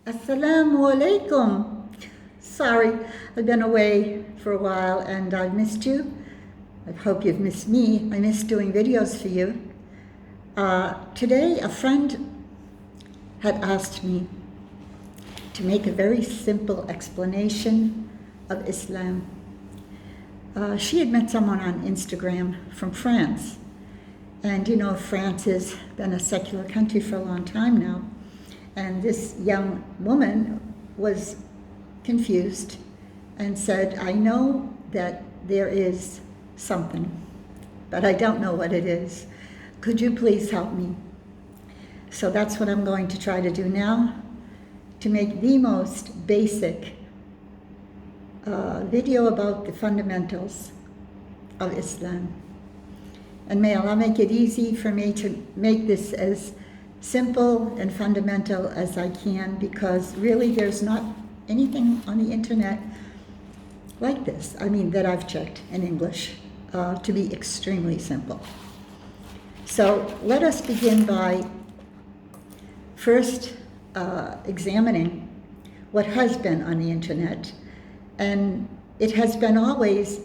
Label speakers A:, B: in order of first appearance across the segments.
A: Assalamu alaikum. Sorry, I've been away for a while and I've missed you. I hope you've missed me. I miss doing videos for you. Today, a friend had asked me to make a very simple explanation of Islam. She had met someone on Instagram from France. And you know, France has been a secular country for a long time now. And this young woman was confused and said, I know that there is something, but I don't know what it is. Could you please help me? So that's what I'm going to try to do now, to make the most basic video about the fundamentals of Islam. And may Allah make it easy for me to make this as simple and fundamental as I can, because really there's not anything on the internet like this, that I've checked in English, to be extremely simple. So let us begin by first examining what has been on the internet. And it has been always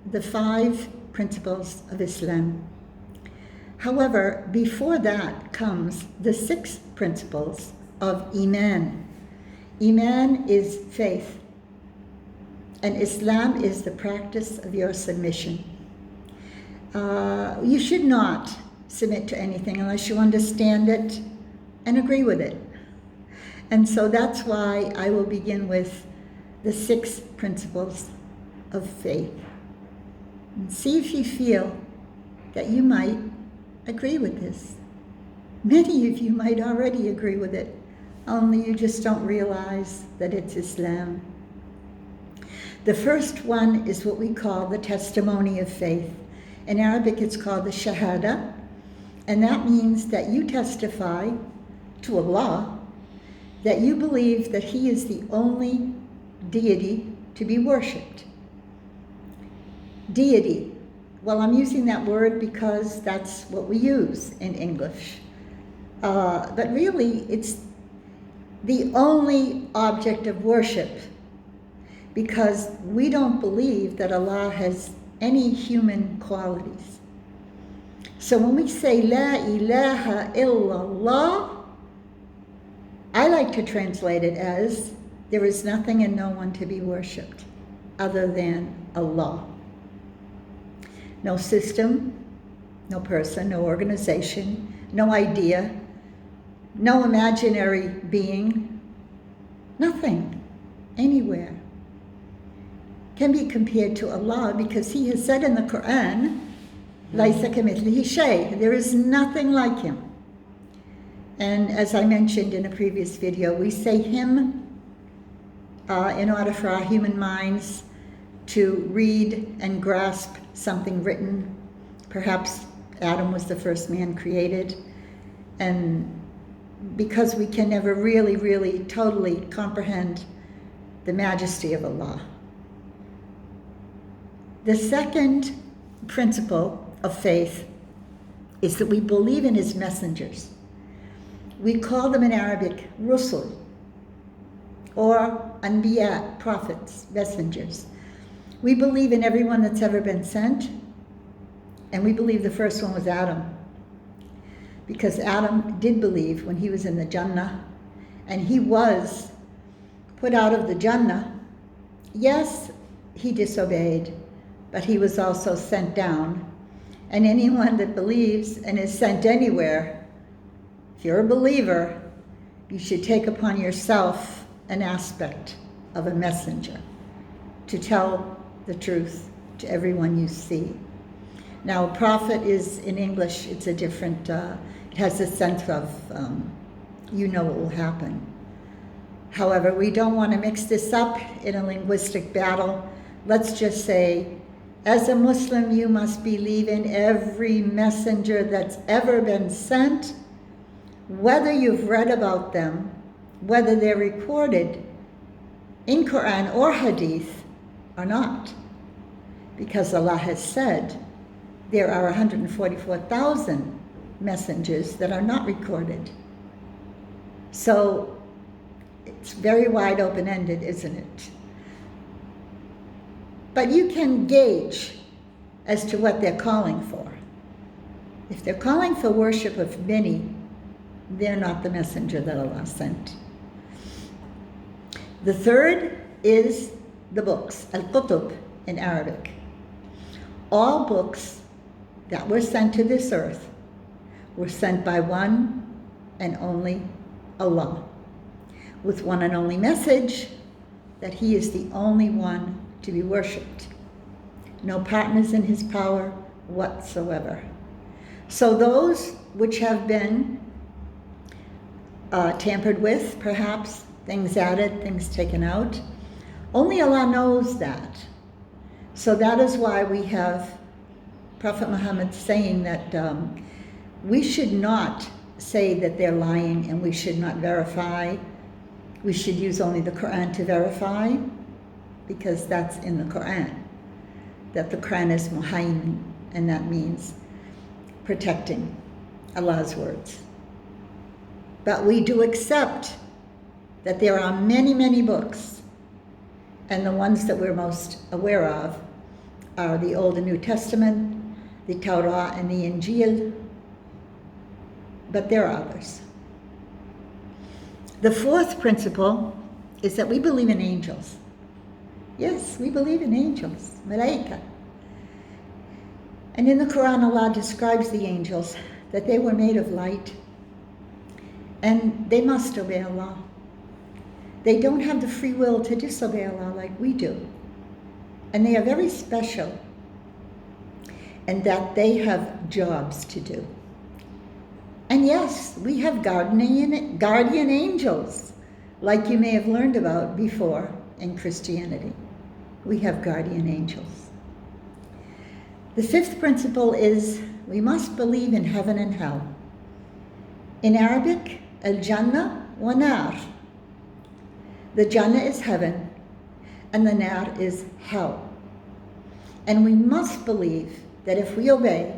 A: the 5 principles of Islam. However, before that comes the 6 principles of Iman. Iman is faith, and Islam is the practice of your submission. You should not submit to anything unless you understand it and agree with it. And so that's why I will begin with the 6 principles of faith. And see if you feel that you might agree with this. Many of you might already agree with it, only you just don't realize that it's Islam. The first one is what we call the testimony of faith. In Arabic, it's called the Shahada, and that means that you testify to Allah that you believe that He is the only deity to be worshipped. Deity. Well, I'm using that word because that's what we use in English. But really, it's the only object of worship, because we don't believe that Allah has any human qualities. So when we say La ilaha illallah, I like to translate it as there is nothing and no one to be worshipped other than Allah. No system, no person, no organization, no idea, no imaginary being, nothing, anywhere can be compared to Allah, because He has said in the Quran, "Laysa kamithlihi shay," there is nothing like Him. And as I mentioned in a previous video, we say Him in order for our human minds to read and grasp something written. Perhaps Adam was the first man created, and because we can never really totally comprehend the majesty of Allah. The second principle of faith is that we believe in His messengers. We call them in Arabic Rusul, or Anbiya, prophets, messengers. We believe in everyone that's ever been sent, and we believe the first one was Adam, because Adam did believe when he was in the Jannah, and he was put out of the Jannah. Yes, he disobeyed, but he was also sent down. And anyone that believes and is sent anywhere, if you're a believer, you should take upon yourself an aspect of a messenger to tell the truth to everyone you see. Now, a prophet is, in English, it's a different, it has a sense of, you know what will happen. However, we don't want to mix this up in a linguistic battle. Let's just say, as a Muslim, you must believe in every messenger that's ever been sent, whether you've read about them, whether they're recorded in Quran or Hadith or not. Because Allah has said there are 144,000 messengers that are not recorded. So It's very wide open-ended, isn't it? But you can gauge as to what they're calling for. If they're calling for worship of many, they're not the messenger that Allah sent. The third is the books, al-Qutub in Arabic. All books that were sent to this earth were sent by one and only Allah, with one and only message that He is the only one to be worshipped. No partners in His power whatsoever. So those which have been tampered with, perhaps, things added, things taken out, only Allah knows that. So that is why we have Prophet Muhammad saying that we should not say that they're lying and we should not verify. We should use only the Quran to verify, because that's in the Quran, that the Quran is muhaymin, and that means protecting Allah's words. But we do accept that there are many, many books, and the ones that we're most aware of are the Old and New Testament, the Torah and the Injil, but there are others. The fourth principle is that we believe in angels. Yes, we believe in angels, malaika. And in the Quran, Allah describes the angels, that they were made of light, and they must obey Allah. They don't have the free will to disobey Allah like we do. And they are very special, and that they have jobs to do. And yes, we have guardian angels, like you may have learned about before in Christianity. We have guardian angels. The fifth principle is we must believe in heaven and hell. In Arabic, al-Jannah wa nar. The Jannah is heaven, and the nar is hell. And we must believe that if we obey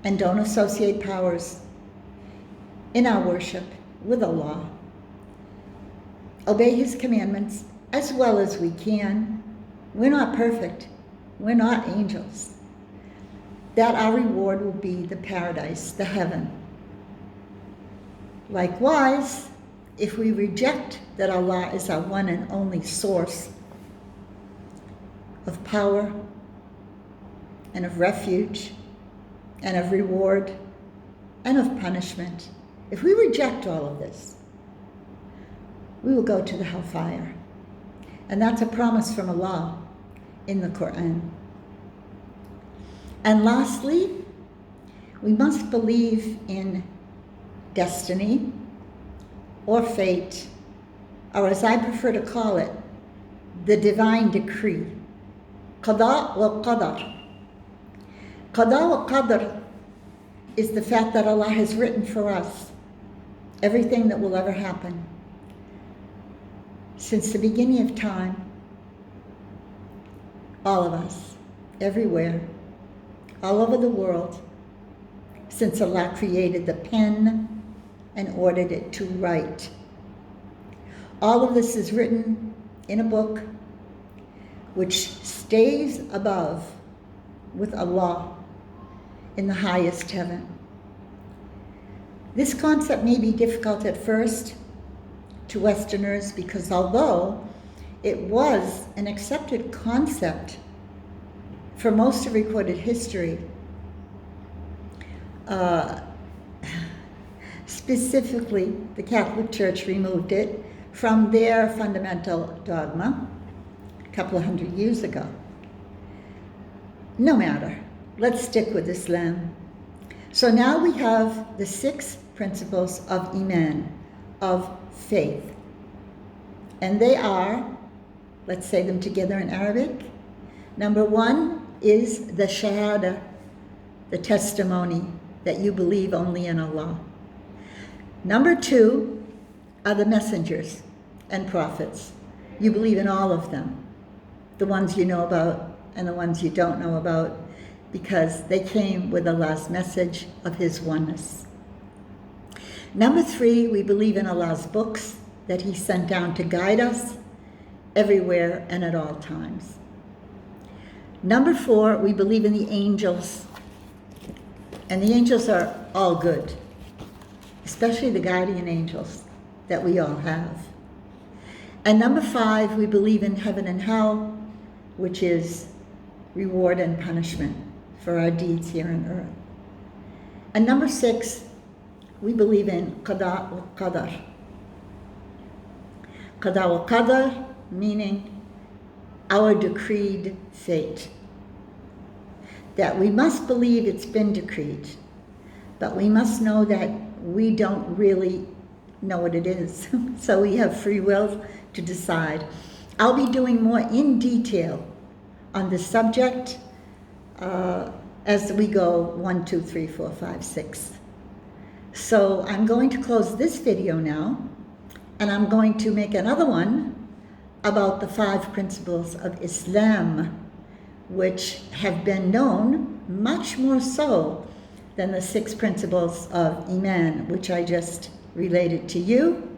A: and don't associate powers in our worship with Allah, obey His commandments as well as we can, we're not perfect, we're not angels, that our reward will be the paradise, the heaven. Likewise, if we reject that Allah is our one and only source of power and of refuge and of reward and of punishment, if we reject all of this, we will go to the hellfire. And that's a promise from Allah in the Quran. And lastly, we must believe in destiny or fate, or as I prefer to call it, the divine decree. Qada wa qadar. Qada wa qadar is the fact that Allah has written for us everything that will ever happen since the beginning of time. All of us, everywhere, all over the world, since Allah created the pen and ordered it to write. All of this is written in a book which stays above with Allah in the highest heaven. This concept may be difficult at first to Westerners, because although it was an accepted concept for most of recorded history, specifically the Catholic Church removed it from their fundamental dogma a couple of hundred years ago. No matter, let's stick with Islam. So now we have the 6 principles of iman, of faith. And they are, let's say them together in Arabic. Number 1 is the shahada, the testimony that you believe only in Allah. Number 2 are the messengers and prophets. You believe in all of them, the ones you know about and the ones you don't know about, because they came with Allah's message of His oneness. Number 3, we believe in Allah's books that he sent down to guide us everywhere and at all times. Number 4, we believe in the angels. And the angels are all good, especially the guardian angels that we all have. And number 5, we believe in heaven and hell, which is reward and punishment for our deeds here on earth. And number 6, we believe in qada wa qadar. Qada wa qadar, meaning our decreed fate. That we must believe it's been decreed, but we must know that we don't really know what it is. So we have free will to decide. I'll be doing more in detail on this subject as we go 1, 2, 3, 4, 5, 6. So I'm going to close this video now, and I'm going to make another one about the 5 principles of Islam, which have been known much more so than the 6 principles of Iman, which I just related to you.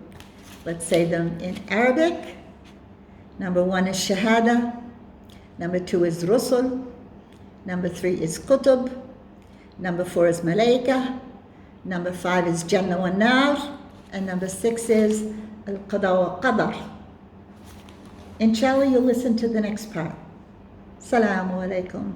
A: Let's say them in Arabic. Number 1 is Shahada. Number 2 is Rusul. Number 3 is Qutub. Number 4 is Malaika. Number 5 is Jannah wa Nar. And number 6 is Al-Qada wa Qadar. Inshallah, you'll listen to the next part. Assalamu alaikum.